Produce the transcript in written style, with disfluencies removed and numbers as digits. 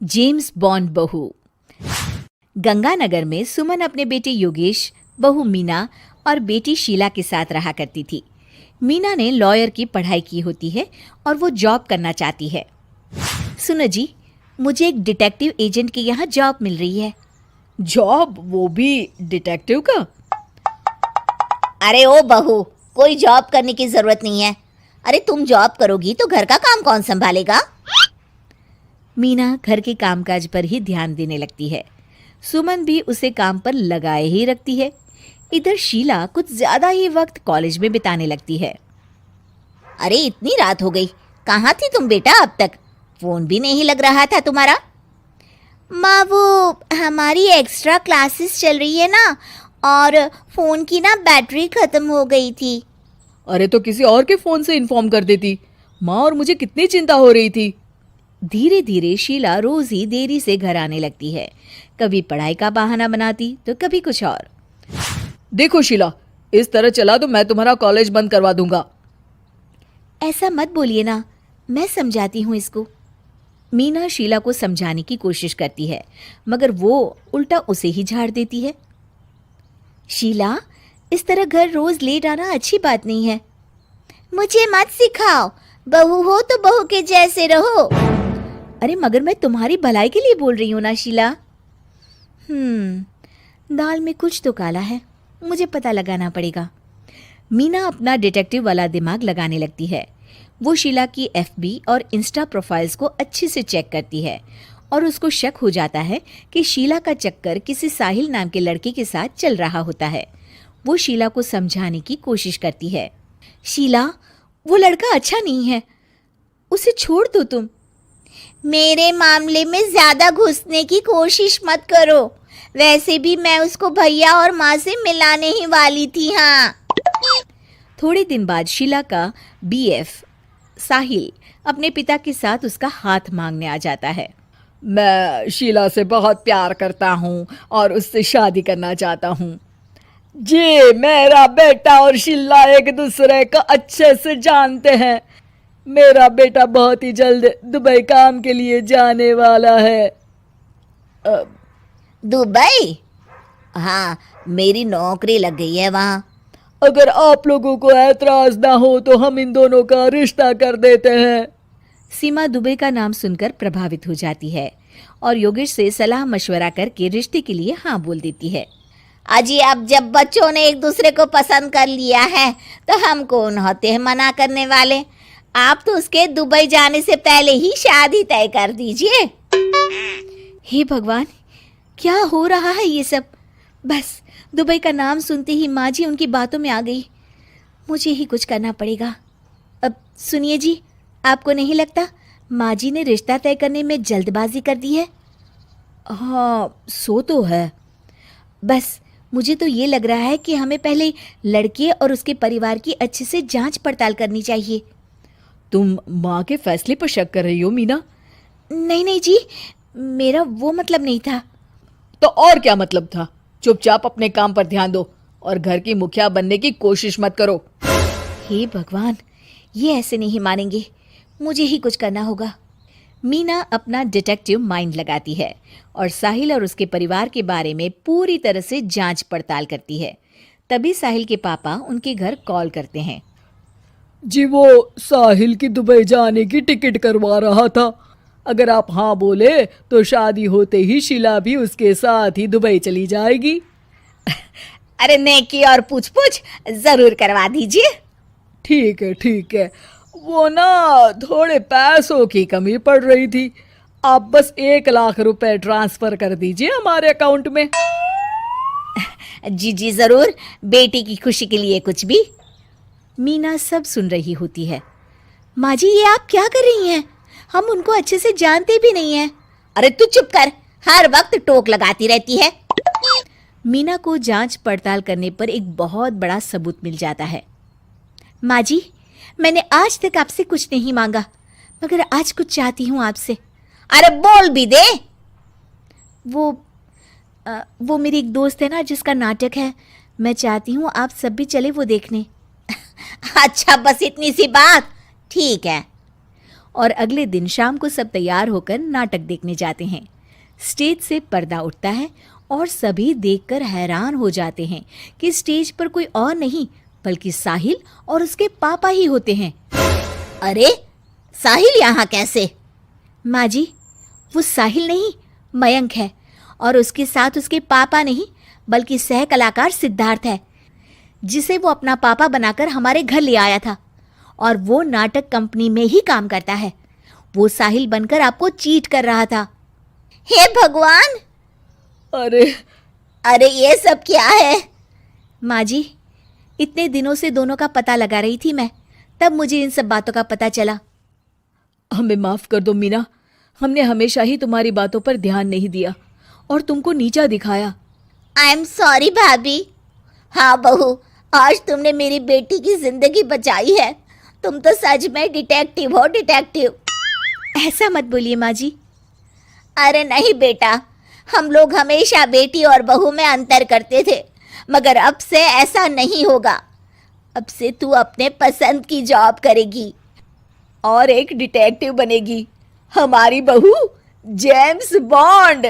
James bond बहू। गंगानगर में सुमन अपने बेटे योगेश, बहू मीना और बेटी शीला के साथ रहा करती थी। मीना ने लॉयर की पढ़ाई की होती है और वो जॉब करना चाहती है। सुनो जी, मुझे एक डिटेक्टिव एजेंट के यहाँ जॉब मिल रही है। जॉब? वो भी डिटेक्टिव का? अरे ओ बहू, कोई जॉब करने की जरूरत नहीं है। अरे तुम जॉब करोगी तो घर का काम कौन संभालेगा? मीना घर के कामकाज पर ही ध्यान देने लगती है। सुमन भी उसे काम पर लगाए ही रखती है। इधर शीला कुछ ज्यादा ही वक्त कॉलेज में बिताने लगती है। अरे इतनी रात हो गई, कहाँ थी तुम बेटा अब तक? फोन भी नहीं लग रहा था तुम्हारा। माँ, वो हमारी एक्स्ट्रा क्लासेस चल रही है ना, और फोन की ना बैटरी खत्म हो गई थी। अरे तो किसी और के फोन से इन्फॉर्म कर देती माँ, और मुझे कितनी चिंता हो रही थी। धीरे धीरे शीला रोज ही देरी से घर आने लगती है। कभी पढ़ाई का बहाना बनाती तो कभी कुछ और। देखो शीला, इस तरह चला तो मैं तुम्हारा कॉलेज बंद करवा दूंगा। ऐसा मत बोलिए ना, मैं समझाती हूँ इसको। मीना शीला को समझाने की कोशिश करती है, मगर वो उल्टा उसे ही झाड़ देती है। शीला, इस तरह घर रोज लेट आना अच्छी बात नहीं है। मुझे मत सिखाओ, बहू हो तो बहू के जैसे रहो। अरे मगर मैं तुम्हारी भलाई के लिए बोल रही हूँ ना शीला। दाल में कुछ तो काला है, मुझे पता लगाना पड़ेगा। मीना अपना डिटेक्टिव वाला दिमाग लगाने लगती है। वो शीला की एफबी और इंस्टा प्रोफाइल्स को अच्छे से चेक करती है और उसको शक हो जाता है कि शीला का चक्कर किसी साहिल नाम के लड़के के साथ चल रहा होता है। वो शीला को समझाने की कोशिश करती है। शीला, वो लड़का अच्छा नहीं है, उसे छोड़ दो तुम। मेरे मामले में ज्यादा घुसने की कोशिश मत करो। वैसे भी मैं उसको भैया और माँ से मिलाने ही वाली थी। हाँ। थोड़े दिन बाद शीला का बीएफ साहिल अपने पिता के साथ उसका हाथ मांगने आ जाता है। मैं शीला से बहुत प्यार करता हूँ और उससे शादी करना चाहता हूँ। जी, मेरा बेटा और शीला एक दूसरे को अच्छे से जानते हैं। मेरा बेटा बहुत ही जल्द दुबई काम के लिए जाने वाला है। दुबई? हाँ, मेरी नौकरी लग गई है वहाँ। अगर आप लोगों को ऐतराज ना हो तो हम इन दोनों का रिश्ता कर देते हैं। सीमा दुबई का नाम सुनकर प्रभावित हो जाती है और योगेश से सलाह मशवरा करके रिश्ते के लिए हाँ बोल देती है। अजी, अब जब बच्चों ने एक दूसरे को पसंद कर लिया है तो हम कौन होते हैं मना करने वाले। आप तो उसके दुबई जाने से पहले ही शादी तय कर दीजिए। हे भगवान, क्या हो रहा है ये सब? बस दुबई का नाम सुनते ही माँ जी उनकी बातों में आ गई। मुझे ही कुछ करना पड़ेगा। अब सुनिए जी, आपको नहीं लगता माँ जी ने रिश्ता तय करने में जल्दबाजी कर दी है? हाँ, सो तो है। बस मुझे तो ये लग रहा है कि हमें पहले लड़के और उसके परिवार की अच्छे से जांच पड़ताल करनी चाहिए। तुम माँ के फैसले पर शक कर रही हो मीना? नहीं नहीं जी, मेरा वो मतलब नहीं था। तो और क्या मतलब था? चुपचाप अपने काम पर ध्यान दो और घर की मुखिया बनने की कोशिश मत करो। हे भगवान, ये ऐसे नहीं मानेंगे, मुझे ही कुछ करना होगा। मीना अपना डिटेक्टिव माइंड लगाती है और साहिल और उसके परिवार के बारे में पूरी तरह से जांच पड़ताल करती है। तभी साहिल के पापा उनके घर कॉल करते हैं। जी, वो साहिल की दुबई जाने की टिकट करवा रहा था। अगर आप हाँ बोले तो शादी होते ही शीला भी उसके साथ ही दुबई चली जाएगी। अरे नेकी और पूछ पूछ जरूर करवा दीजिए। ठीक है ठीक है, वो ना थोड़े पैसों की कमी पड़ रही थी। आप बस 1 लाख रुपए ट्रांसफर कर दीजिए हमारे अकाउंट में। जी जी जरूर, बेटी की खुशी के लिए कुछ भी। मीना सब सुन रही होती है। माँ जी, ये आप क्या कर रही हैं? हम उनको अच्छे से जानते भी नहीं हैं। अरे तू चुप कर, हर वक्त टोक लगाती रहती है। मीना को जांच पड़ताल करने पर एक बहुत बड़ा सबूत मिल जाता है। माँ जी, मैंने आज तक आपसे कुछ नहीं मांगा, मगर आज कुछ चाहती हूँ आपसे। अरे बोल भी दे। वो मेरी एक दोस्त है ना जिसका नाटक है, मैं चाहती हूँ आप सब भी चले वो देखने। अच्छा, बस इतनी सी बात, ठीक है। और अगले दिन शाम को सब तैयार होकर नाटक देखने जाते हैं। स्टेज से पर्दा उठता है और सभी देखकर हैरान हो जाते हैं कि स्टेज पर कोई और नहीं बल्कि साहिल और उसके पापा ही होते हैं। अरे, साहिल यहाँ कैसे? माँ जी, वो साहिल नहीं मयंक है, और उसके साथ उसके पापा नहीं बल्कि सह कलाकार सिद्धार्थ है, जिसे वो अपना पापा बनाकर हमारे घर ले आया था, और वो नाटक कंपनी में ही काम करता है। वो साहिल बनकर आपको चीट कर रहा था। हे भगवान, अरे अरे ये सब क्या है? माँ जी, इतने दिनों से दोनों का पता लगा रही थी मैं, तब मुझे इन सब बातों का पता चला। हमें माफ कर दो मीना, हमने हमेशा ही तुम्हारी बातों पर ध्यान नहीं दिया और तुमको नीचा दिखाया। आई एम सॉरी भाभी। हाँ बहू, आज तुमने मेरी बेटी की जिंदगी बचाई है। तुम तो सच में डिटेक्टिव हो, डिटेक्टिव। ऐसा मत बोलिए माँ जी। अरे नहीं बेटा, हम लोग हमेशा बेटी और बहू में अंतर करते थे, मगर अब से ऐसा नहीं होगा। अब से तू अपने पसंद की जॉब करेगी और एक डिटेक्टिव बनेगी, हमारी बहू जेम्स बॉन्ड।